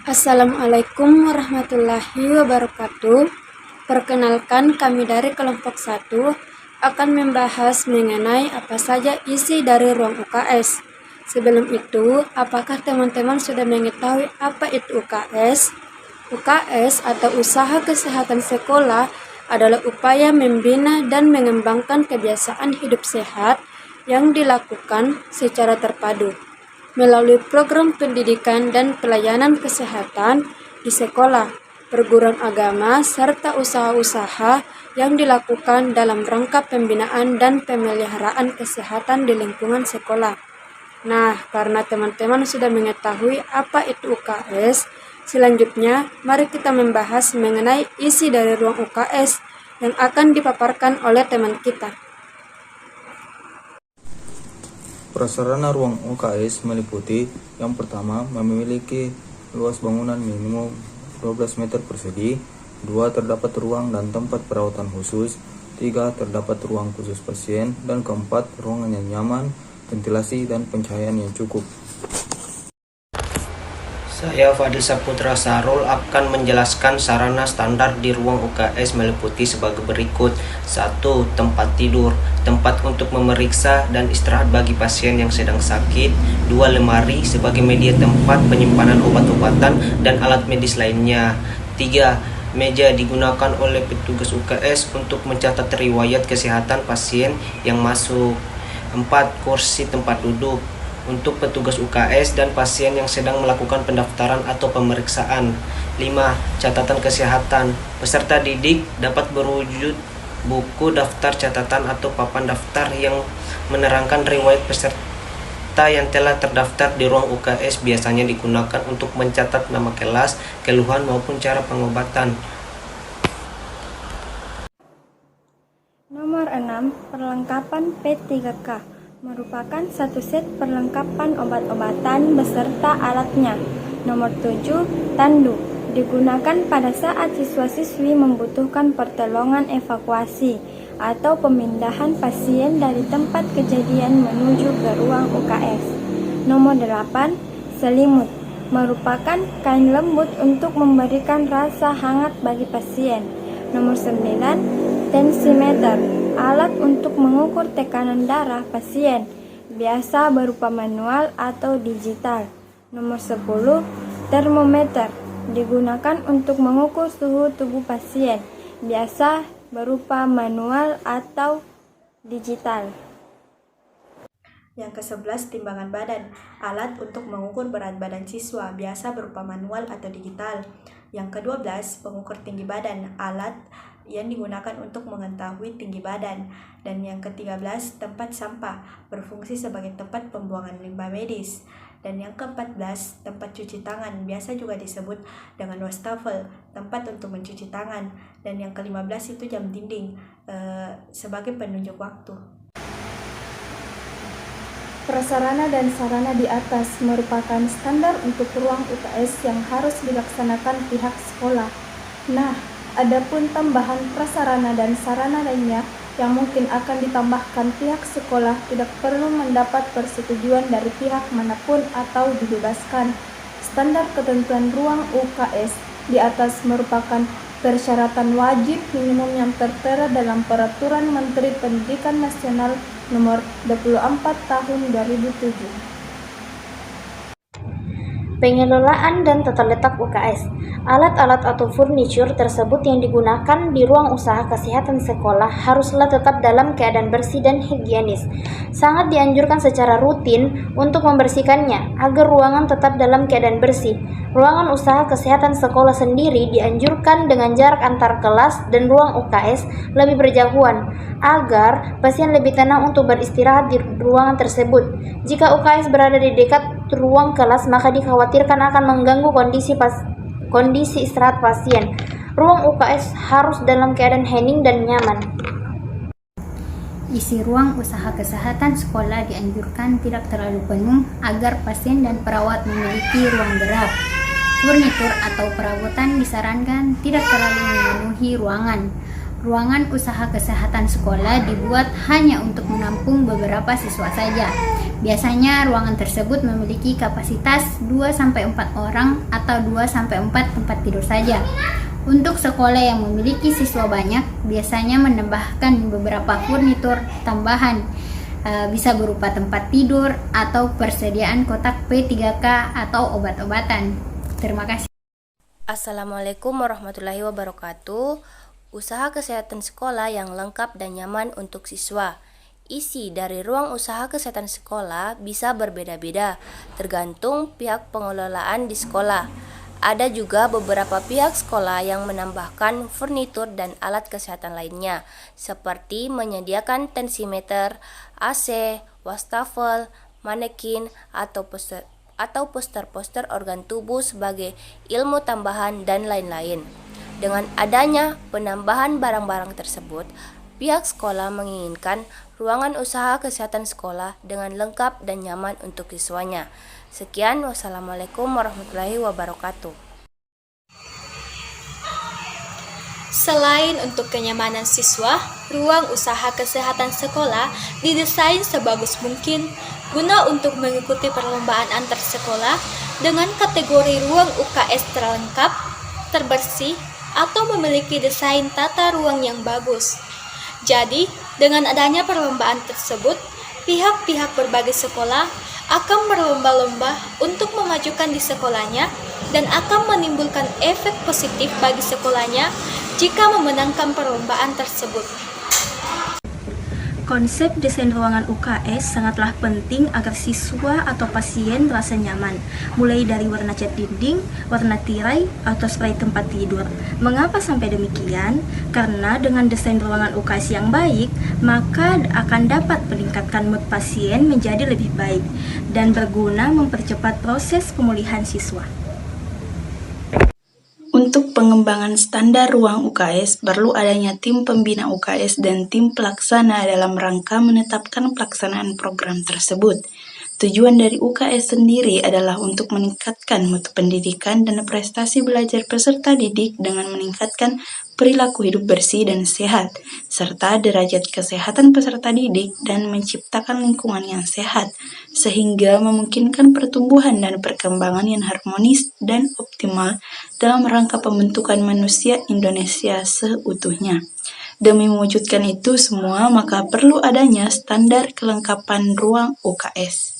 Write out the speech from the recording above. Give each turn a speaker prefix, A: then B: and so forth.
A: Assalamualaikum warahmatullahi wabarakatuh. Perkenalkan, kami dari kelompok 1 akan membahas mengenai apa saja isi dari ruang UKS. Sebelum itu, apakah teman-teman sudah mengetahui apa itu UKS? UKS atau Usaha Kesehatan Sekolah adalah upaya membina dan mengembangkan kebiasaan hidup sehat yang dilakukan secara terpadu melalui program pendidikan dan pelayanan kesehatan di sekolah, perguruan agama, serta usaha-usaha yang dilakukan dalam rangka pembinaan dan pemeliharaan kesehatan di lingkungan sekolah. Nah, karena teman-teman sudah mengetahui apa itu UKS, selanjutnya mari kita membahas mengenai isi dari ruang UKS yang akan dipaparkan oleh teman kita.
B: Prasarana ruang UKS meliputi yang pertama, memiliki luas bangunan minimum 12 meter persegi, 2 terdapat ruang dan tempat perawatan khusus, 3 terdapat ruang khusus pasien, dan keempat, ruangan yang nyaman, ventilasi dan pencahayaan yang cukup.
C: Saya Fadil Saputra Sarul akan menjelaskan sarana standar di ruang UKS meliputi sebagai berikut. 1. Tempat tidur, tempat untuk memeriksa dan istirahat bagi pasien yang sedang sakit. 2. Lemari sebagai media tempat penyimpanan obat-obatan dan alat medis lainnya. 3. Meja digunakan oleh petugas UKS untuk mencatat riwayat kesehatan pasien yang masuk. 4. Kursi tempat duduk untuk petugas UKS dan pasien yang sedang melakukan pendaftaran atau pemeriksaan. 5. Catatan kesehatan. Peserta didik dapat berwujud buku daftar catatan atau papan daftar yang menerangkan riwayat peserta yang telah terdaftar di ruang UKS, biasanya digunakan untuk mencatat nama kelas, keluhan maupun cara pengobatan.
D: Nomor 6. Perlengkapan P3K merupakan satu set perlengkapan obat-obatan beserta alatnya. Nomor 7. Tandu digunakan pada saat siswa-siswi membutuhkan pertolongan evakuasi atau pemindahan pasien dari tempat kejadian menuju ke ruang UKS. Nomor 8. Selimut merupakan kain lembut untuk memberikan rasa hangat bagi pasien. Nomor 9. Tensimeter, alat untuk mengukur tekanan darah pasien, biasa berupa manual atau digital. Nomor 10. Termometer, digunakan untuk mengukur suhu tubuh pasien, biasa berupa manual atau digital.
E: Yang ke-11, timbangan badan, alat untuk mengukur berat badan siswa, biasa berupa manual atau digital. Yang ke-12, pengukur tinggi badan, alat yang digunakan untuk mengetahui tinggi badan. Dan yang ke-13, tempat sampah, berfungsi sebagai tempat pembuangan limbah medis. Dan yang ke-14, tempat cuci tangan, biasa juga disebut dengan wastafel, tempat untuk mencuci tangan. Dan yang ke-15 itu jam dinding, sebagai penunjuk waktu.
D: Prasarana dan sarana di atas merupakan standar untuk ruang UKS yang harus dilaksanakan pihak sekolah. Nah, adapun tambahan prasarana dan sarana lainnya yang mungkin akan ditambahkan pihak sekolah tidak perlu mendapat persetujuan dari pihak manapun atau dibebaskan. Standar ketentuan ruang UKS di atas merupakan persyaratan wajib minimum yang tertera dalam Peraturan Menteri Pendidikan Nasional Nomor 24 Tahun 2007.
F: Pengelolaan dan tata letak UKS. Alat-alat atau furniture tersebut yang digunakan di ruang usaha kesehatan sekolah haruslah tetap dalam keadaan bersih dan higienis. Sangat dianjurkan secara rutin untuk membersihkannya agar ruangan tetap dalam keadaan bersih. Ruangan usaha kesehatan sekolah sendiri dianjurkan dengan jarak antar kelas dan ruang UKS lebih berjauhan agar pasien lebih tenang untuk beristirahat di ruangan tersebut. Jika UKS berada di dekat ruang kelas, maka dikhawatirkan akan mengganggu kondisi istirahat pasien. Ruang UKS harus dalam keadaan hening dan nyaman.
G: Isi ruang usaha kesehatan sekolah dianjurkan tidak terlalu penuh agar pasien dan perawat memiliki ruang gerak. Furnitur atau perabotan disarankan tidak terlalu memenuhi ruangan. ruangan usaha kesehatan sekolah dibuat hanya untuk menampung beberapa siswa saja. Biasanya ruangan tersebut memiliki kapasitas 2-4 orang atau 2-4 tempat tidur saja. Untuk sekolah yang memiliki siswa banyak, biasanya menambahkan beberapa furnitur tambahan, bisa berupa tempat tidur atau persediaan kotak P3K atau obat-obatan. Terima kasih.
H: Assalamualaikum warahmatullahi wabarakatuh. Usaha kesehatan sekolah yang lengkap dan nyaman untuk siswa. Isi dari ruang usaha kesehatan sekolah bisa berbeda-beda, tergantung pihak pengelolaan di sekolah. Ada juga beberapa pihak sekolah yang menambahkan furnitur dan alat kesehatan lainnya, seperti menyediakan tensimeter, AC, wastafel, manekin, atau poster-poster organ tubuh sebagai ilmu tambahan dan lain-lain. Dengan adanya penambahan barang-barang tersebut, pihak sekolah menginginkan ruangan usaha kesehatan sekolah dengan lengkap dan nyaman untuk siswanya. Sekian, wassalamualaikum warahmatullahi wabarakatuh.
I: Selain untuk kenyamanan siswa, ruang usaha kesehatan sekolah didesain sebagus mungkin guna untuk mengikuti perlombaan antar sekolah dengan kategori ruang UKS terlengkap, terbersih, atau memiliki desain tata ruang yang bagus. Jadi, dengan adanya perlombaan tersebut, pihak-pihak berbagai sekolah akan berlomba-lomba untuk memajukan di sekolahnya dan akan menimbulkan efek positif bagi sekolahnya jika memenangkan perlombaan tersebut.
E: Konsep desain ruangan UKS sangatlah penting agar siswa atau pasien merasa nyaman, mulai dari warna cat dinding, warna tirai, atau spray tempat tidur. Mengapa sampai demikian? Karena dengan desain ruangan UKS yang baik, maka akan dapat meningkatkan mood pasien menjadi lebih baik dan berguna mempercepat proses pemulihan siswa.
J: Untuk pengembangan standar ruang UKS, perlu adanya tim pembina UKS dan tim pelaksana dalam rangka menetapkan pelaksanaan program tersebut. Tujuan dari UKS sendiri adalah untuk meningkatkan mutu pendidikan dan prestasi belajar peserta didik dengan meningkatkan perilaku hidup bersih dan sehat, serta derajat kesehatan peserta didik dan menciptakan lingkungan yang sehat, sehingga memungkinkan pertumbuhan dan perkembangan yang harmonis dan optimal dalam rangka pembentukan manusia Indonesia seutuhnya. Demi mewujudkan itu semua, maka perlu adanya standar kelengkapan ruang UKS.